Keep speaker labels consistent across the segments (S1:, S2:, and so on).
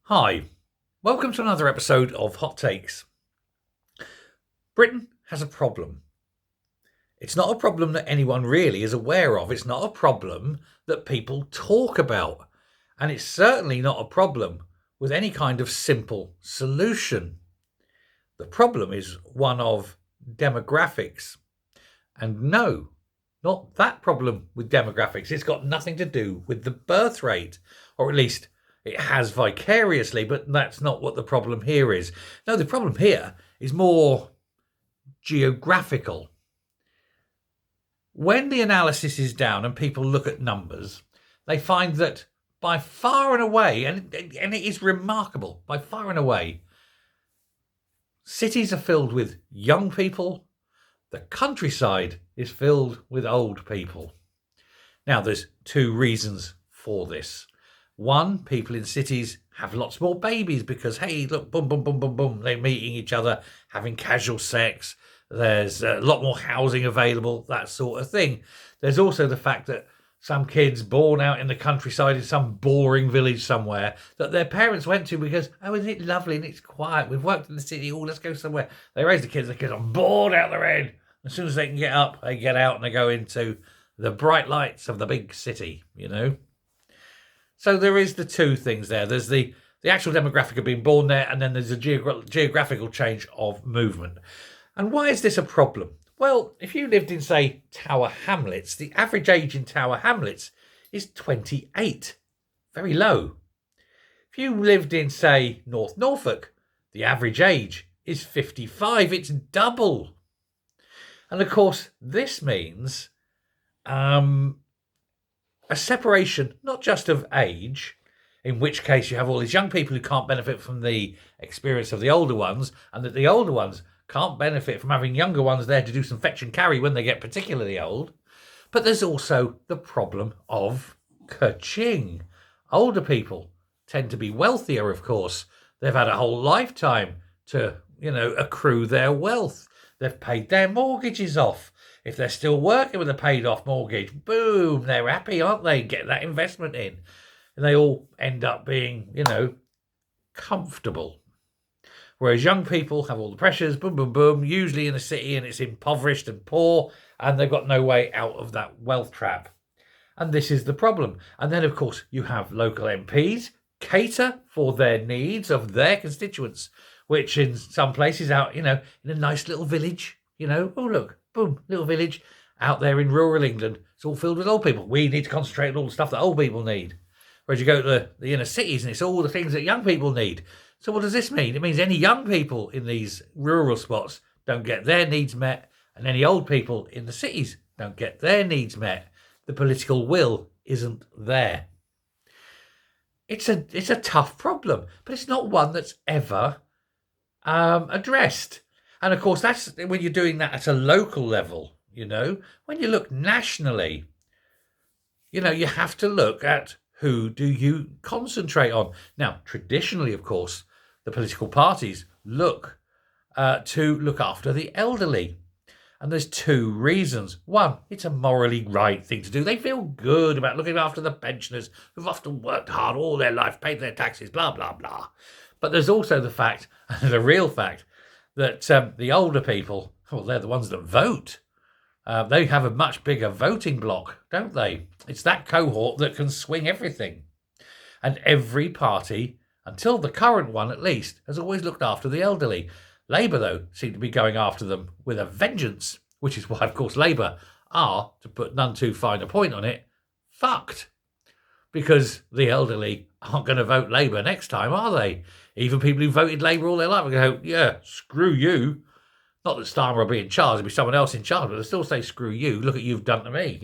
S1: Hi, welcome to another episode of Hot Takes. Britain has a problem. It's not a problem that anyone really is aware of. It's not a problem that people talk about. And it's certainly not a problem with any kind of simple solution. The problem is one of demographics. And no, not that problem with demographics. It's got nothing to do with the birth rate, or at least it has vicariously, but that's not what the problem here is. No, the problem here is more geographical. When the analysis is down and people look at numbers, they find that by far and away, and it is remarkable, by far and away, cities are filled with young people. The countryside is filled with old people. Now, there's two reasons for this. One, people in cities have lots more babies because, hey, look, boom, boom, boom, boom, boom, they're meeting each other, having casual sex. There's a lot more housing available, that sort of thing. There's also the fact that some kids born out in the countryside in some boring village somewhere that their parents went to because, oh, isn't it lovely and it's quiet? We've worked in the city. Oh, let's go somewhere. They raise the kids are bored out their head. As soon as they can get up, they get out and they go into the bright lights of the big city, So there is the two things there. There's the actual demographic of being born there, and then there's a geographical change of movement. And why is this a problem? Well, if you lived in, say, Tower Hamlets, the average age in Tower Hamlets is 28. Very low. If you lived in, say, North Norfolk, the average age is 55. It's double. And of course, this means a separation, not just of age, in which case you have all these young people who can't benefit from the experience of the older ones, and that the older ones can't benefit from having younger ones there to do some fetch and carry when they get particularly old. But there's also the problem of ka-ching. Older people tend to be wealthier, of course. They've had a whole lifetime to, accrue their wealth. They've paid their mortgages off. If they're still working with a paid off mortgage, boom, they're happy, aren't they? Get that investment in. And they all end up being, comfortable. Whereas young people have all the pressures, boom, boom, boom, usually in a city and it's impoverished and poor, and they've got no way out of that wealth trap. And this is the problem. And then, of course, you have local MPs cater for their needs of their constituents, which in some places out, in a nice little village, oh, look, boom, little village out there in rural England. It's all filled with old people. We need to concentrate on all the stuff that old people need. Whereas you go to the inner cities and it's all the things that young people need. So what does this mean? It means any young people in these rural spots don't get their needs met, and any old people in the cities don't get their needs met. The political will isn't there. It's a tough problem, but it's not one that's ever addressed. And of course, that's when you're doing that at a local level, When you look nationally, you have to look at who do you concentrate on. Now, traditionally, of course, the political parties look to look after the elderly. And there's two reasons. One, it's a morally right thing to do. They feel good about looking after the pensioners who've often worked hard all their life, paid their taxes, blah, blah, blah. But there's also the fact, the real fact, that the older people, well, they're the ones that vote. They have a much bigger voting bloc, don't they? It's that cohort that can swing everything. And every party, until the current one at least, has always looked after the elderly. Labour, though, seem to be going after them with a vengeance, which is why, of course, Labour are, to put none too fine a point on it, fucked. Because the elderly aren't going to vote Labour next time, are they? Even people who voted Labour all their life are going to go, yeah, screw you. Not that Starmer will be in charge, it'll be someone else in charge, but they'll still say, screw you, look what you've done to me,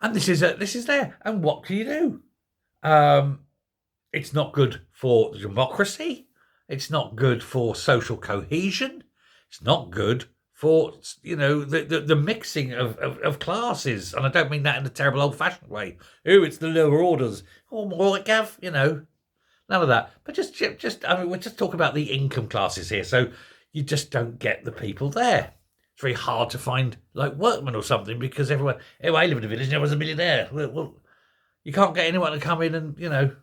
S1: And this is there. And what can you do? It's not good for democracy. It's not good for social cohesion. It's not good for, the mixing of classes. And I don't mean that in a terrible old-fashioned way. Oh, it's the lower orders. Oh, more like Gav, None of that. But just, we're just talking about the income classes here. So you just don't get the people there. It's very hard to find, like, workmen or something because everyone, I live in a village and everyone's a millionaire. Well, you can't get anyone to come in and,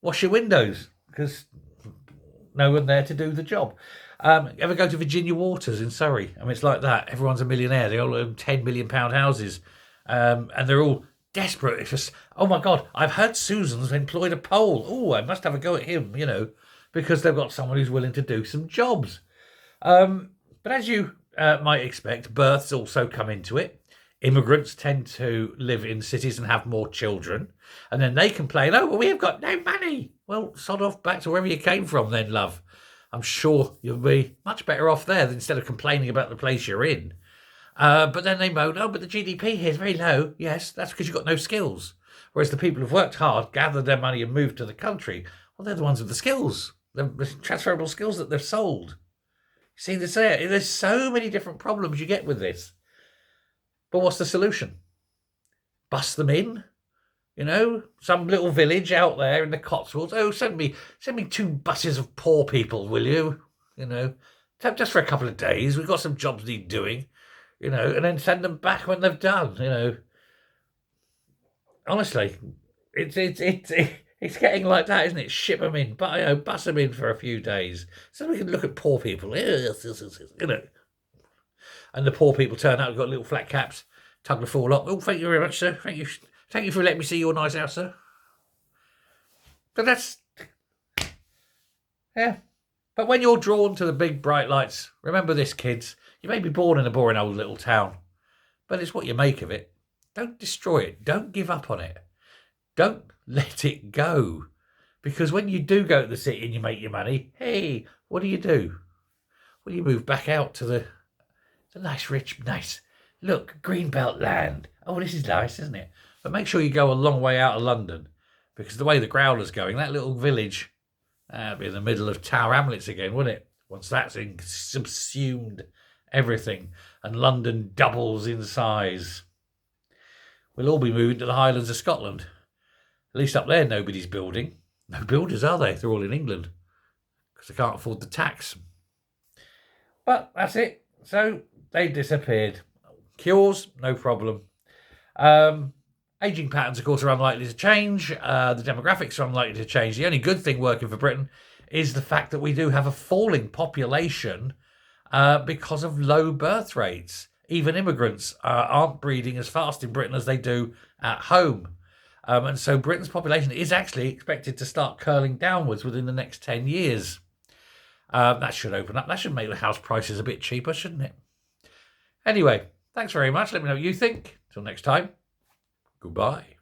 S1: wash your windows because no one there to do the job. Ever go to Virginia Waters in Surrey? I mean, it's like that. Everyone's a millionaire. They all own £10 million houses, and they're all desperate. It's just, oh my God, I've heard Susan's employed a Pole. Oh, I must have a go at him, because they've got someone who's willing to do some jobs. But as you might expect, births also come into it. Immigrants tend to live in cities and have more children. And then they complain, oh, well, we've got no money. Well, sod off back to wherever you came from then, love. I'm sure you'll be much better off there instead of complaining about the place you're in. But then they moan, oh, but the GDP here is very low. Yes, that's because you've got no skills. Whereas the people who've worked hard, gathered their money and moved to the country, well, they're the ones with the skills, the transferable skills that they've sold. See, there's so many different problems you get with this. But what's the solution? Bust them in? Some little village out there in the Cotswolds. Oh, send me 2 buses of poor people, will you? Just for a couple of days. We've got some jobs need doing, and then send them back when they've done, Honestly, it's getting like that, isn't it? Ship them in, but bus them in for a few days so we can look at poor people, And the poor people turn out, got little flat caps, tug the fall up. Oh, thank you very much, sir. Thank you for letting me see your nice house, sir. But yeah. But when you're drawn to the big bright lights, remember this, kids. You may be born in a boring old little town, but it's what you make of it. Don't destroy it. Don't give up on it. Don't let it go. Because when you do go to the city and you make your money, hey, what do? Well, you move back out to the nice, look, greenbelt land. Oh, this is nice, isn't it? But make sure you go a long way out of London, because the way the Growler's going, that little village, that'd be in the middle of Tower Hamlets again, wouldn't it? Once that's subsumed everything and London doubles in size. We'll all be moving to the Highlands of Scotland. At least up there, nobody's building. No builders, are they? They're all in England because they can't afford the tax. But that's it. So they disappeared. Cures, no problem. Ageing patterns, of course, are unlikely to change. The demographics are unlikely to change. The only good thing working for Britain is the fact that we do have a falling population because of low birth rates. Even immigrants aren't breeding as fast in Britain as they do at home. And so Britain's population is actually expected to start curling downwards within the next 10 years. That should open up. That should make the house prices a bit cheaper, shouldn't it? Anyway, thanks very much. Let me know what you think. Till next time. Goodbye.